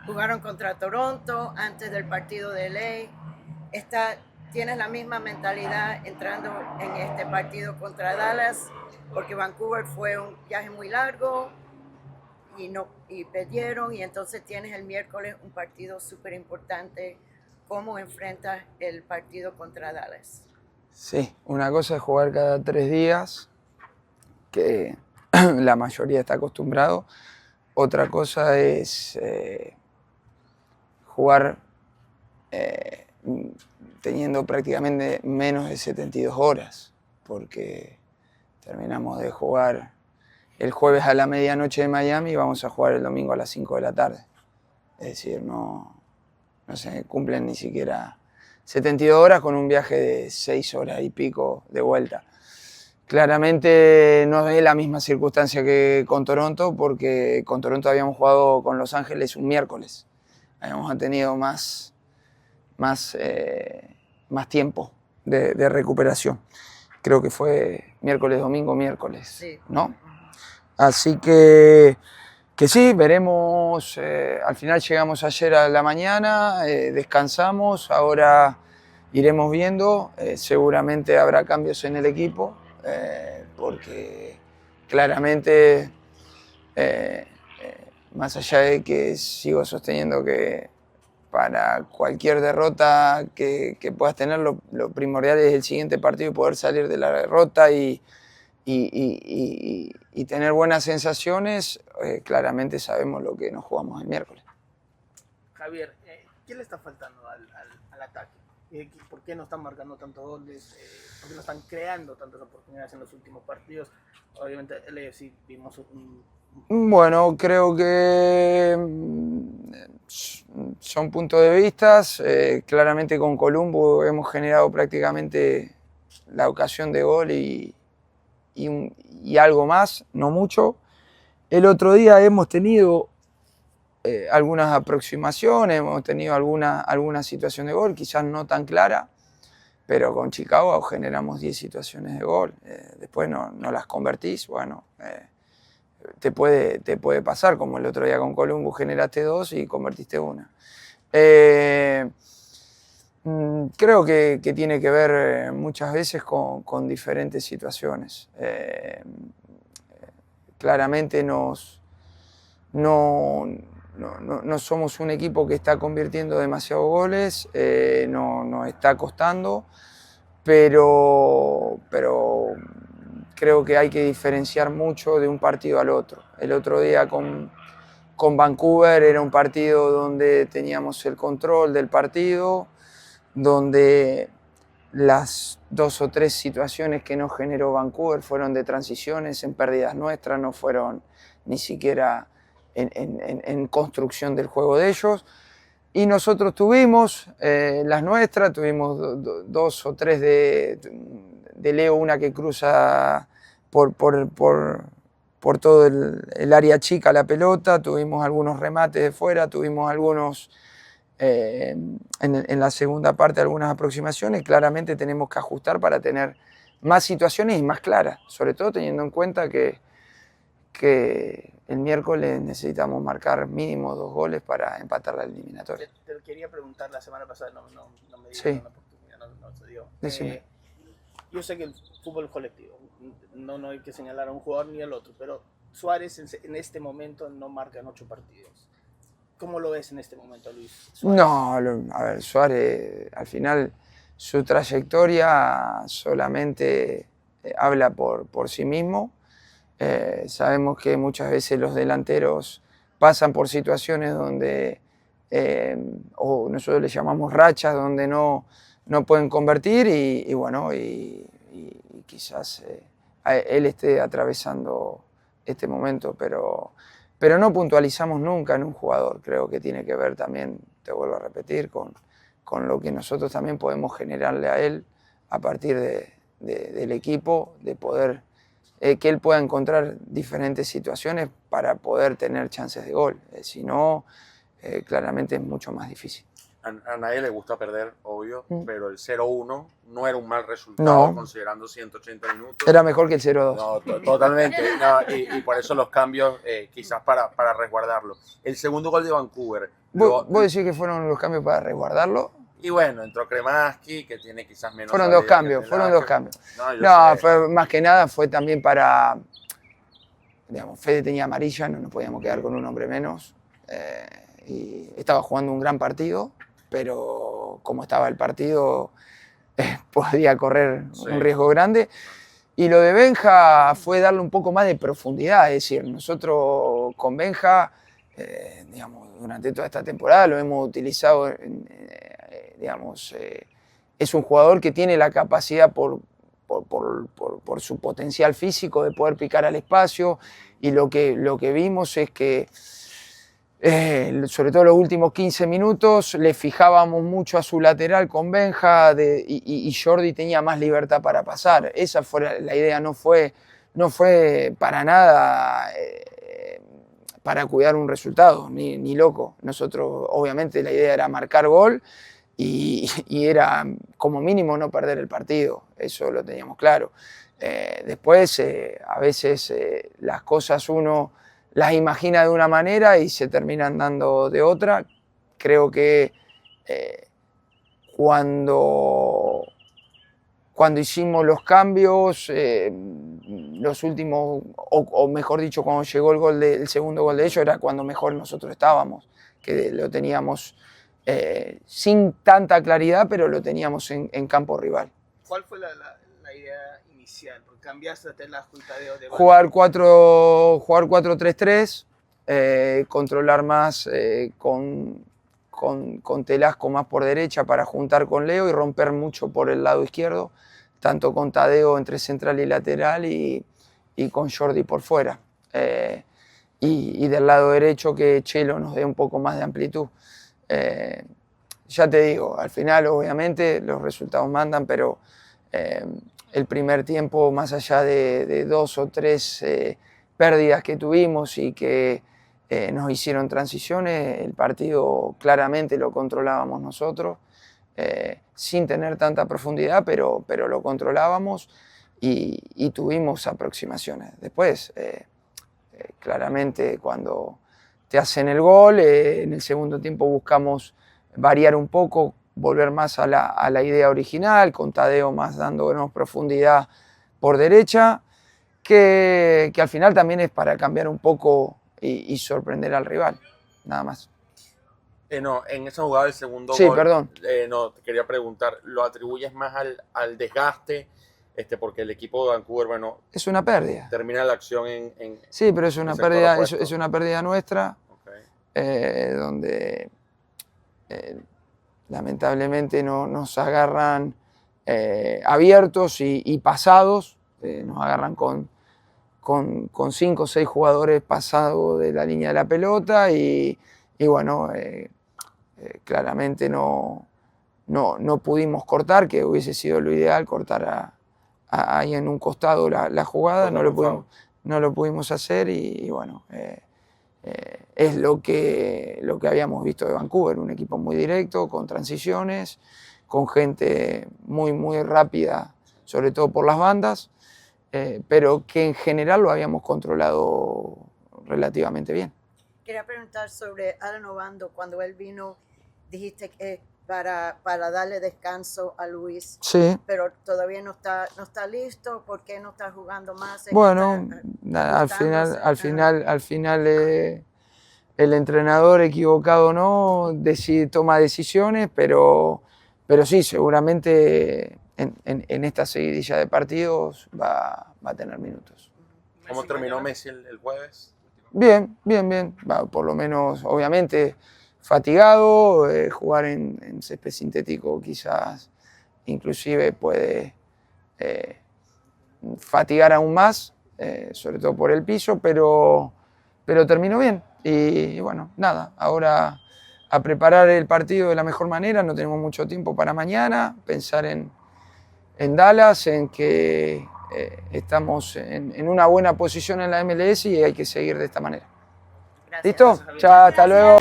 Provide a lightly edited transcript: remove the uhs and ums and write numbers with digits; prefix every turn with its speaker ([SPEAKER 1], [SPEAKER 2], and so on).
[SPEAKER 1] jugaron contra Toronto antes del partido de LA. Tienes la misma mentalidad entrando en este partido contra Dallas, porque Vancouver fue un viaje muy largo y perdieron, y entonces tienes el miércoles un partido súper importante. ¿Cómo enfrentas el partido contra Dallas?
[SPEAKER 2] Sí, una cosa es jugar cada 3 días, que la mayoría está acostumbrado. Otra cosa es jugar eh, teniendo prácticamente menos de 72 horas, porque terminamos de jugar el jueves a la medianoche de Miami y vamos a jugar el domingo a las 5 de la tarde. Es decir, no se cumplen ni siquiera 72 horas con un viaje de 6 horas y pico de vuelta. Claramente no es la misma circunstancia que con Toronto, porque con Toronto habíamos jugado con Los Ángeles un miércoles. Habíamos tenido más, más tiempo de recuperación. Creo que fue miércoles, domingo, miércoles,
[SPEAKER 1] Sí.
[SPEAKER 2] ¿no? Así que sí, veremos. Al final llegamos ayer a la mañana, descansamos, ahora iremos viendo. Seguramente habrá cambios en el equipo, porque claramente, más allá de que sigo sosteniendo que para cualquier derrota que puedas tener, lo primordial es el siguiente partido y poder salir de la derrota y tener buenas sensaciones. Claramente sabemos lo que nos jugamos el miércoles.
[SPEAKER 3] Javier, ¿qué le está faltando al ataque? ¿Por qué no están marcando tantos goles? ¿Por qué no están creando tantas oportunidades en los últimos partidos? Obviamente, sí vimos
[SPEAKER 2] Bueno, creo que son puntos de vista. Claramente con Columbo hemos generado prácticamente la ocasión de gol y algo más, no mucho. El otro día hemos tenido algunas aproximaciones, hemos tenido alguna situación de gol, quizás no tan clara, pero con Chicago generamos 10 situaciones de gol. Después no las convertís, bueno, te puede pasar, como el otro día con Columbus generaste 2 y convertiste una. Creo que tiene que ver muchas veces con diferentes situaciones. Claramente no somos un equipo que está convirtiendo demasiados goles, nos está costando, pero creo que hay que diferenciar mucho de un partido al otro. El otro día con Vancouver era un partido donde teníamos el control del partido, donde las 2 o 3 situaciones que nos generó Vancouver fueron de transiciones en pérdidas nuestras, no fueron ni siquiera en construcción del juego de ellos. Y nosotros tuvimos las nuestras, tuvimos 2 o 3 de Leo, una que cruza por todo el área chica la pelota, tuvimos algunos remates de fuera, tuvimos algunos en la segunda parte algunas aproximaciones. Claramente tenemos que ajustar para tener más situaciones y más claras, sobre todo teniendo en cuenta que el miércoles necesitamos marcar mínimo 2 goles para empatar la eliminatoria.
[SPEAKER 3] Te quería preguntar la semana pasada, no me dieron
[SPEAKER 2] Sí.
[SPEAKER 3] una oportunidad, no se dio. Yo sé que el fútbol es colectivo, no hay que señalar a un jugador ni al otro, pero Suárez en este momento no marca en 8 partidos. ¿Cómo lo ves en este momento, Luis Suárez?
[SPEAKER 2] No, a ver, Suárez al final su trayectoria solamente habla por sí mismo. Sabemos que muchas veces los delanteros pasan por situaciones donde, o nosotros le llamamos rachas, donde no pueden convertir y bueno, y quizás él esté atravesando este momento, pero no puntualizamos nunca en un jugador. Creo que tiene que ver también, te vuelvo a repetir, con lo que nosotros también podemos generarle a él a partir del equipo, de poder que él pueda encontrar diferentes situaciones para poder tener chances de gol. Si no, claramente es mucho más difícil.
[SPEAKER 4] A nadie le gusta perder, obvio, pero el 0-1 no era un mal resultado,
[SPEAKER 2] No.
[SPEAKER 4] considerando 180 minutos.
[SPEAKER 2] Era mejor que el 0-2.
[SPEAKER 4] No, totalmente. No, y por eso los cambios, quizás para resguardarlo. El segundo gol de Vancouver.
[SPEAKER 2] ¿Vos decís que fueron los cambios para resguardarlo?
[SPEAKER 4] Y bueno, entró Kremaski, que tiene quizás menos...
[SPEAKER 2] Fueron dos cambios, fueron dos cambios.
[SPEAKER 4] No,
[SPEAKER 2] No, fue, más que nada fue también para... Digamos, Fede tenía amarilla, no nos podíamos quedar con un hombre menos. Y estaba jugando un gran partido, pero como estaba el partido, podía correr un riesgo grande. Y lo de Benja fue darle un poco más de profundidad, es decir, nosotros con Benja, digamos, durante toda esta temporada lo hemos utilizado, digamos, es un jugador que tiene la capacidad por su potencial físico de poder picar al espacio, y lo que vimos es que sobre todo los últimos 15 minutos le fijábamos mucho a su lateral con Benja y Jordi tenía más libertad para pasar. Esa fue la idea, no fue para nada para cuidar un resultado, ni loco. Nosotros obviamente la idea era marcar gol y era como mínimo no perder el partido, eso lo teníamos claro. Después a veces las cosas uno las imagina de una manera y se terminan dando de otra. Creo que cuando hicimos los cambios, los últimos, o mejor dicho, cuando llegó el segundo gol de ellos, era cuando mejor nosotros estábamos, que lo teníamos sin tanta claridad, pero lo teníamos en campo rival.
[SPEAKER 3] ¿Cuál fue la idea inicial? Porque cambiaste de Telasco y Tadeo de
[SPEAKER 2] Jugar 4-3-3, controlar más con Telasco más por derecha para juntar con Leo y romper mucho por el lado izquierdo, tanto con Tadeo entre central y lateral y con Jordi por fuera. Y del lado derecho que Chelo nos dé un poco más de amplitud. Ya te digo, al final obviamente los resultados mandan, pero el primer tiempo, más allá de 2 o 3 pérdidas que tuvimos y que nos hicieron transiciones, el partido claramente lo controlábamos nosotros, sin tener tanta profundidad, pero lo controlábamos y tuvimos aproximaciones. Después, claramente cuando te hacen el gol, en el segundo tiempo buscamos variar un poco, volver más a la idea original, con Tadeo más dándonos profundidad por derecha, que al final también es para cambiar un poco y sorprender al rival, nada más.
[SPEAKER 4] No, en esa jugada del segundo
[SPEAKER 2] sí,
[SPEAKER 4] gol,
[SPEAKER 2] perdón.
[SPEAKER 4] No, te quería preguntar, ¿lo atribuyes más al desgaste? Porque el equipo de Vancouver, bueno...
[SPEAKER 2] Es una pérdida.
[SPEAKER 4] Termina la acción en
[SPEAKER 2] sí, pero es una pérdida, es una pérdida nuestra, donde lamentablemente nos agarran abiertos y pasados, nos agarran con 5 o 6 jugadores pasados de la línea de la pelota y bueno, claramente no pudimos cortar, que hubiese sido lo ideal, cortar ahí en un costado la jugada, no lo pudimos hacer y bueno, es lo que habíamos visto de Vancouver, un equipo muy directo, con transiciones, con gente muy rápida, sobre todo por las bandas, pero que en general lo habíamos controlado relativamente bien.
[SPEAKER 1] Quería preguntar sobre Alan Obando. Cuando él vino, dijiste que para darle descanso a Luis,
[SPEAKER 2] sí,
[SPEAKER 1] pero todavía no está listo. ¿Por qué no está jugando más?
[SPEAKER 2] Bueno, al final el entrenador, equivocado o no, toma decisiones, pero sí, seguramente en esta seguidilla de partidos va a tener minutos.
[SPEAKER 4] ¿Cómo terminó Messi el jueves?
[SPEAKER 2] Bien. Por lo menos, obviamente, fatigado. Jugar en césped sintético quizás inclusive puede fatigar aún más, sobre todo por el piso, pero terminó bien. Y bueno, nada, ahora a preparar el partido de la mejor manera, no tenemos mucho tiempo para mañana, pensar en Dallas, en que estamos en una buena posición en la MLS y hay que seguir de esta manera.
[SPEAKER 1] Gracias.
[SPEAKER 2] ¿Listo? Chao, hasta luego.